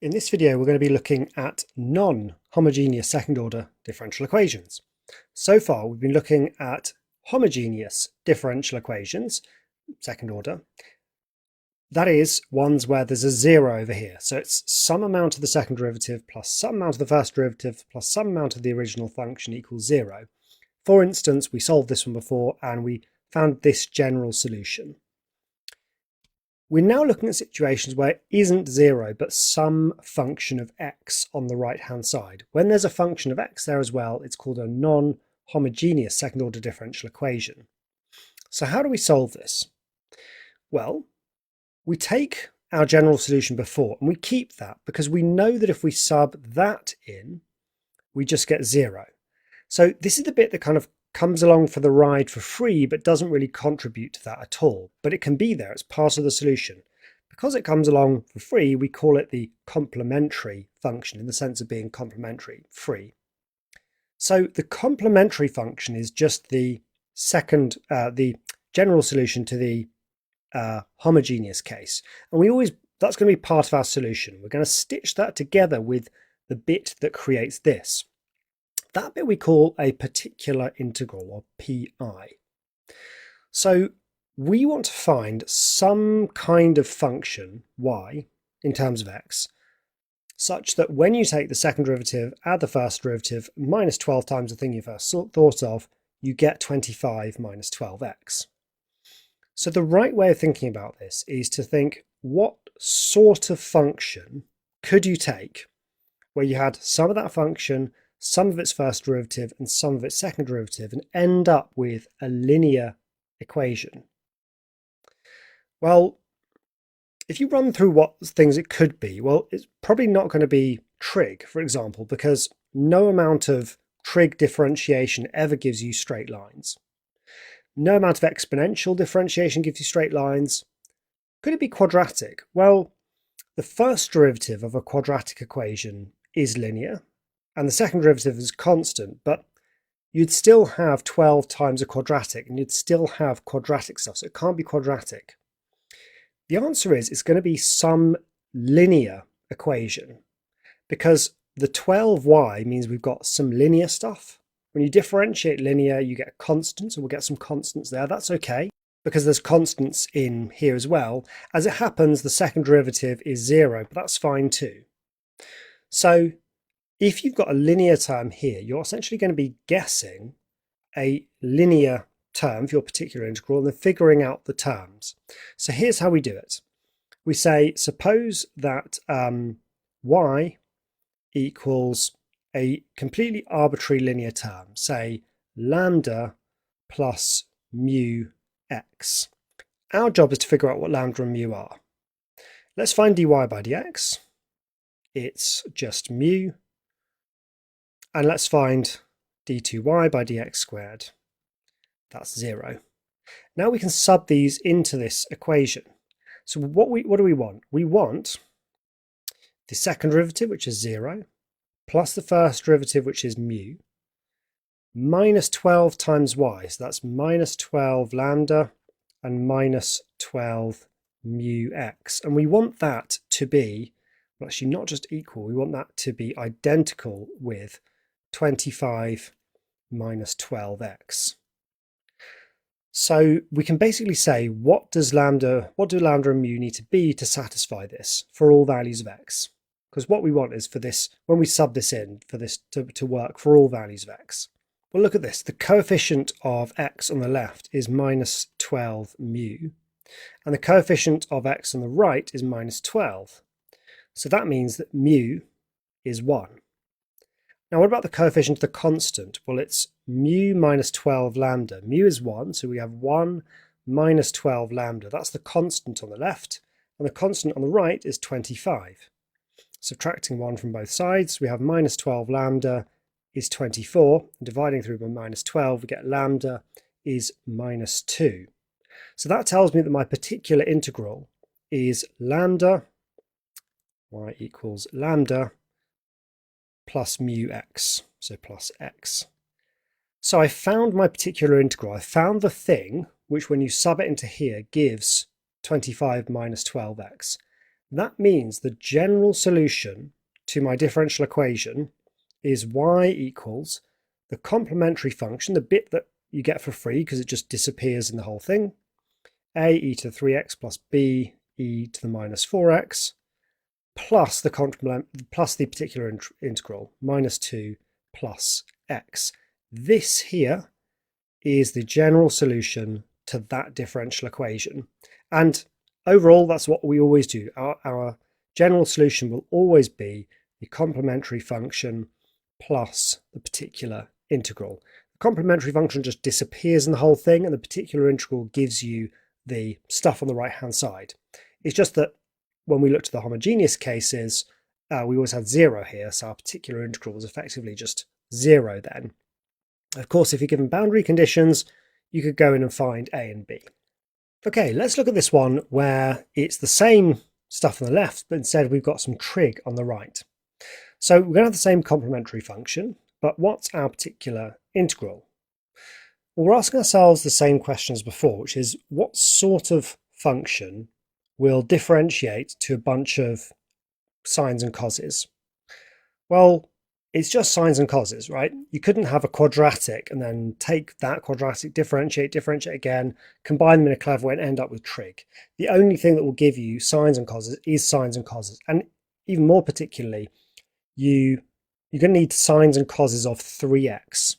In this video, we're going to be looking at non-homogeneous second-order differential equations. So far, we've been looking at homogeneous differential equations, second order. That is, ones where there's a zero over here. So it's some amount of the second derivative plus some amount of the first derivative plus some amount of the original function equals zero. For instance, we solved this one before and we found this general solution. We're now looking at situations where it isn't zero, but some function of x on the right-hand side. When there's a function of x there as well, it's called a non-homogeneous second-order differential equation. So how do we solve this? Well, we take our general solution before and we keep that because we know that if we sub that in, we just get zero. So this is the bit that kind of comes along for the ride for free but doesn't really contribute to that at all, but it can be there, it's part of the solution. Because it comes along for free, we call it the complementary function in the sense of being complementary, free. So the complementary function is just the general solution to the homogeneous case, and that's going to be part of our solution. We're going to stitch that together with the bit that creates this. That bit we call a particular integral, or PI. So we want to find some kind of function, y, in terms of x, such that when you take the second derivative, add the first derivative, minus 12 times the thing you first thought of, you get 25 minus 12x. So the right way of thinking about this is to think, what sort of function could you take where you had some of that function, some of its first derivative and some of its second derivative, and end up with a linear equation? Well, if you run through what things it could be, well, it's probably not going to be trig, for example, because no amount of trig differentiation ever gives you straight lines. No amount of exponential differentiation gives you straight lines. Could it be quadratic? Well, the first derivative of a quadratic equation is linear, and the second derivative is constant, but you'd still have 12 times a quadratic, and you'd still have quadratic stuff, so it can't be quadratic. The answer is it's going to be some linear equation, because the 12y means we've got some linear stuff. When you differentiate linear, you get a constant, so we'll get some constants there. That's okay, because there's constants in here as well. As it happens, the second derivative is zero, but that's fine too. So if you've got a linear term here, you're essentially going to be guessing a linear term for your particular integral and then figuring out the terms. So here's how we do it. We say, suppose that y equals a completely arbitrary linear term, say lambda plus mu x. Our job is to figure out what lambda and mu are. Let's find dy by dx. It's just mu. And let's find d2y by dx squared. That's 0. Now we can sub these into this equation. So what do we want? We want the second derivative, which is 0, plus the first derivative, which is mu, minus 12 times y. So that's minus 12 lambda and minus 12 mu x. And we want that to be, well, actually not just equal, we want that to be identical with 25 minus 12x. So we can basically say, what do lambda and mu need to be to satisfy this for all values of x? Because what we want is for this, when we sub this in, for this to work for all values of x. Well, look at this. The coefficient of x on the left is minus 12 mu, and the coefficient of x on the right is minus 12. So that means that mu is 1. Now, what about the coefficient of the constant? Well, it's mu minus 12 lambda. Mu is 1, so we have 1 minus 12 lambda. That's the constant on the left, and the constant on the right is 25. Subtracting 1 from both sides, we have minus 12 lambda is 24. And dividing through by minus 12, we get lambda is minus 2. So that tells me that my particular integral is lambda, y equals lambda, plus mu x, so plus x. So I found my particular integral. I found the thing which, when you sub it into here, gives 25 minus 12x. That means the general solution to my differential equation is y equals the complementary function, the bit that you get for free because it just disappears in the whole thing, a e to the 3x plus b e to the minus 4x, plus the particular integral, minus 2 plus x. This here is the general solution to that differential equation. And overall, that's what we always do. Our general solution will always be the complementary function plus the particular integral. The complementary function just disappears in the whole thing, and the particular integral gives you the stuff on the right-hand side. It's just that when we looked at the homogeneous cases, we always had 0 here, so our particular integral was effectively just 0 then. Of course, if you're given boundary conditions, you could go in and find a and b. Okay, let's look at this one where it's the same stuff on the left, but instead we've got some trig on the right. So we're going to have the same complementary function, but what's our particular integral? Well, we're asking ourselves the same question as before, which is what sort of function will differentiate to a bunch of sines and coses? Well, it's just sines and coses, right? You couldn't have a quadratic and then take that quadratic, differentiate again, combine them in a clever way and end up with trig. The only thing that will give you sines and coses is sines and coses. And even more particularly, you're going to need sines and coses of 3x.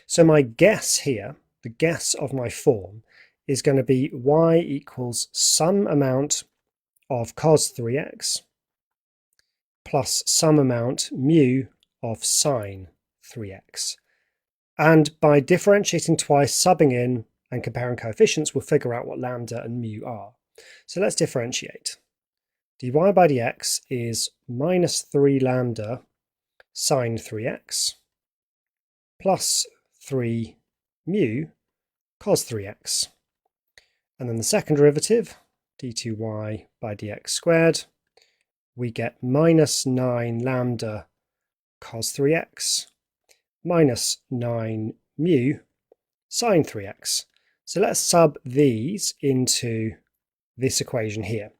So my guess here, the guess of my form, is going to be y equals some amount of cos 3x plus some amount mu of sine 3x. And by differentiating twice, subbing in and comparing coefficients, we'll figure out what lambda and mu are. So let's differentiate. dy by dx is minus 3 lambda sine 3x plus 3 mu cos 3x. And then the second derivative, d2y by dx squared, we get minus 9 lambda cos 3x minus 9 mu sine 3x. So let's sub these into this equation here.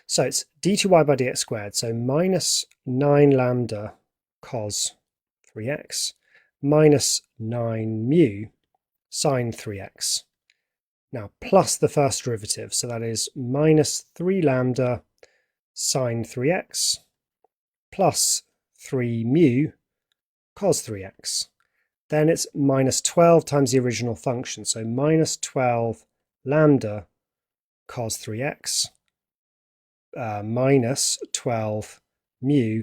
So it's d2y by dx squared, so minus 9 lambda cos 3x minus 9 mu sine 3x. Now plus the first derivative, so that is minus 3 lambda sine 3x plus 3 mu cos 3x. Then it's minus 12 times the original function, so minus 12 lambda cos 3x minus 12 mu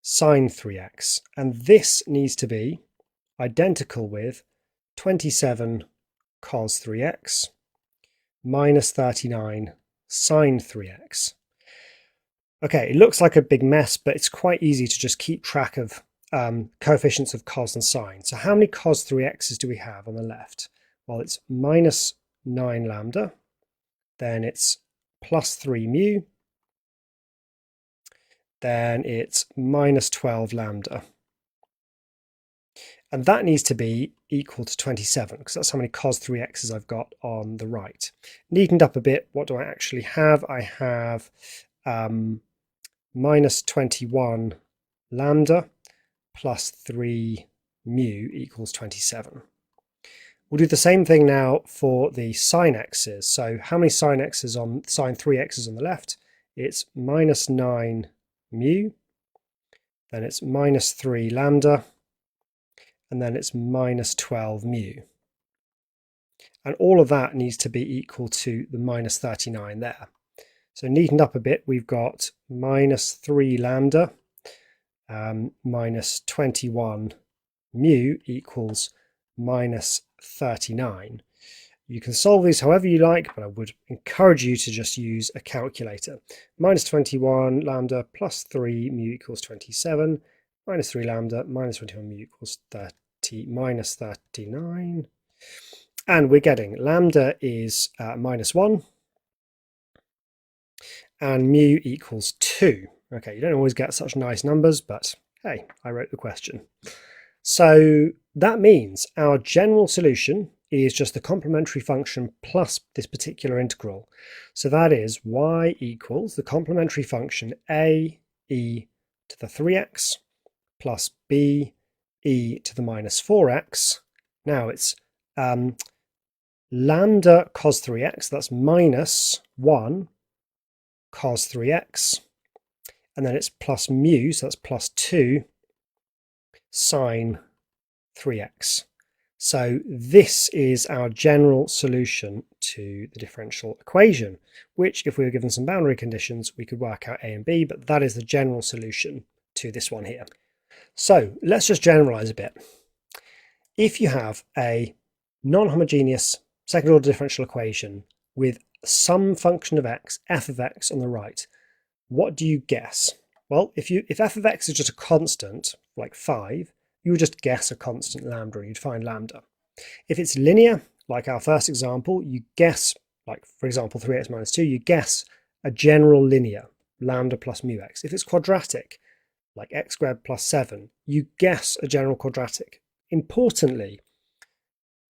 sine 3x. And this needs to be identical with 27 cos 3x minus 39 sine 3x. Okay, it looks like a big mess, but it's quite easy to just keep track of coefficients of cos and sine. So how many cos 3x's do we have on the left? Well, it's minus 9 lambda, then it's plus 3 mu, then it's minus 12 lambda. And that needs to be equal to 27, because that's how many cos 3x's I've got on the right. Neatened up a bit, what do I actually have? I have minus 21 lambda plus 3 mu equals 27. We'll do the same thing now for the sine x's. So how many sine x's on sine 3x's on the left? It's minus 9 mu, then it's minus 3 lambda, and then it's minus 12 mu. And all of that needs to be equal to the minus 39 there. So neatened up a bit, we've got minus 3 lambda minus 21 mu equals minus 39. You can solve these however you like, but I would encourage you to just use a calculator. Minus 21 lambda plus 3 mu equals 27, minus 3 lambda minus 21 mu equals 30 minus 39. And we're getting lambda is minus 1 and mu equals 2. Okay, you don't always get such nice numbers, but hey, I wrote the question. So that means our general solution is just the complementary function plus this particular integral. So that is y equals the complementary function a e to the 3x plus b e to the minus 4x. Now it's lambda cos 3x, that's minus 1 cos 3x, and then it's plus mu, so that's plus 2 sine 3x. So this is our general solution to the differential equation, which if we were given some boundary conditions, we could work out a and b, but that is the general solution to this one here. So let's just generalize a bit. If you have a non-homogeneous second order differential equation with some function of x, f of x on the right, what do you guess? Well, if f of x is just a constant, like 5, you would just guess a constant lambda and you'd find lambda. If it's linear, like our first example, you guess, like for example 3x minus 2, you guess a general linear, lambda plus mu x. If it's quadratic, like x squared plus 7, you guess a general quadratic. Importantly,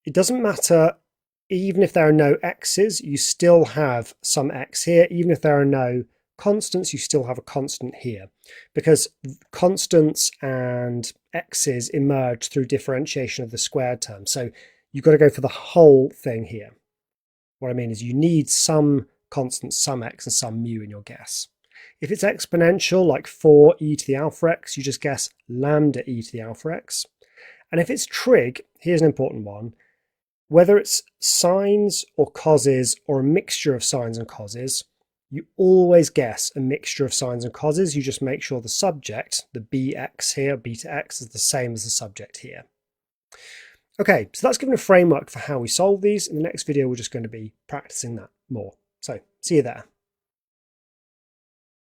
it doesn't matter, even if there are no x's, you still have some x here. Even if there are no constants, you still have a constant here, because constants and x's emerge through differentiation of the squared term. So you've got to go for the whole thing here. What I mean is you need some constants, some x and some mu in your guess. If it's exponential, like 4e to the alpha x, you just guess lambda e to the alpha x. And if it's trig, here's an important one, whether it's sines or causes or a mixture of sines and causes, you always guess a mixture of sines and causes. You just make sure the subject, the bx here, beta x, is the same as the subject here. Okay, so that's given a framework for how we solve these. In the next video, we're just going to be practicing that more. So see you there.